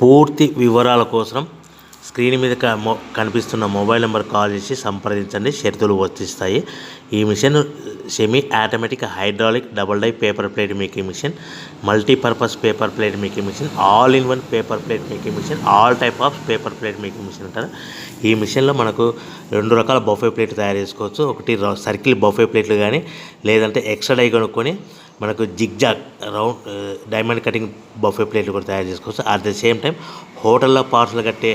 పూర్తి వివరాల కోసం స్క్రీన్ మీద కనిపిస్తున్న మొబైల్ నెంబర్ కాల్ చేసి సంప్రదించండి. షరతులు వర్తిస్తాయి. ఈ machine semi automatic hydraulic double die paper plate making machine, multipurpose paper plate making machine, all in one paper plate making machine, all type of paper plate making machine అంటారు. ఈ మిషన్లో మనకు 2 రకాల బఫే ప్లేట్ తయారు చేసుకోవచ్చు. ఒకటి circle buffet ప్లేట్లు కానీ, లేదంటే ఎక్స్ట్రా డై కొనుక్కొని మనకు zigzag round diamond cutting buffet ప్లేట్లు కూడా తయారు చేసుకోవచ్చు. అట్ ద సేమ్ టైం హోటల్లో పార్సల్ కట్టే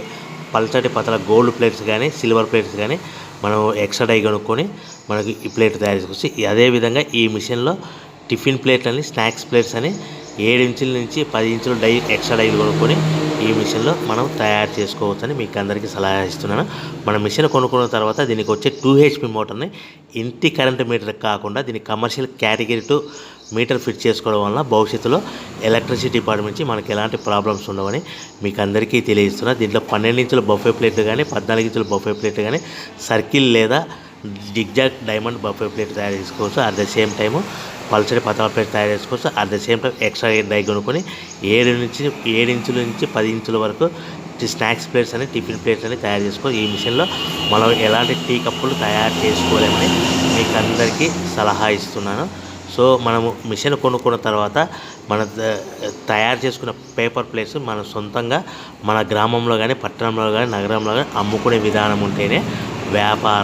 పల్చటి పతల గోల్డ్ ప్లేట్స్ కానీ, సిల్వర్ ప్లేట్స్ కానీ మనం ఎక్స్ట్రా డై కొనుక్కొని మనకి ఈ ప్లేట్ తయారు చేసుకోవచ్చు. అదేవిధంగా ఈ మిషన్లో టిఫిన్ ప్లేట్లు అని, స్నాక్స్ ప్లేట్స్ అని 7 ఇంచుల నుంచి 10 ఇంచుల డై ఎక్స్ట్రా డైలు కొనుక్కొని ఈ మిషన్లో మనం తయారు చేసుకోవచ్చని మీకు అందరికీ సలహా ఇస్తున్నాను. మన మిషన్ కొనుక్కున్న తర్వాత దీనికి వచ్చే 2 HP మోటార్ని ఇంటి కరెంట్ మీటర్ కాకుండా దీనికి కమర్షియల్ కేటగిరీ 2 మీటర్ ఫిట్ చేసుకోవడం వల్ల భవిష్యత్తులో ఎలక్ట్రిసిటీ డిపార్ట్మెంట్ నుంచి మనకి ఎలాంటి ప్రాబ్లమ్స్ ఉండవని మీకు అందరికీ తెలియజేస్తున్నా. దీంట్లో 12 ఇంచుల బఫే ప్లేట్లు కానీ, 14 ఇంచుల బఫే ప్లేట్లు కానీ, సర్కిల్ లేదా జిగ్జాగ్ డైమండ్ బఫే ప్లేట్ తయారు చేసుకోవచ్చు. అట్ ద సేమ్ టైము పల్చడి పతల ప్లేట్ తయారు చేసుకోవచ్చు. At the same time extra die కొనుక్కొని 7 ఇంచుల నుంచి 10 ఇంచుల వరకు స్నాక్స్ ప్లేట్స్ అని, టిఫిన్ ప్లేట్స్ అని తయారు చేసుకోవచ్చు. ఈ మిషన్లో మనం ఎలాంటి టీ కప్పులు తయారు చేసుకోలేమని మీకు అందరికీ సలహా ఇస్తున్నాను. సో మనము మిషన్ కొనుక్కున్న తర్వాత మన తయారు చేసుకున్న పేపర్ ప్లేట్స్ మన సొంతంగా మన గ్రామంలో కానీ, పట్టణంలో కానీ, నగరంలో కానీ అమ్ముకునే విధానం ఉంటేనే వ్యాపారం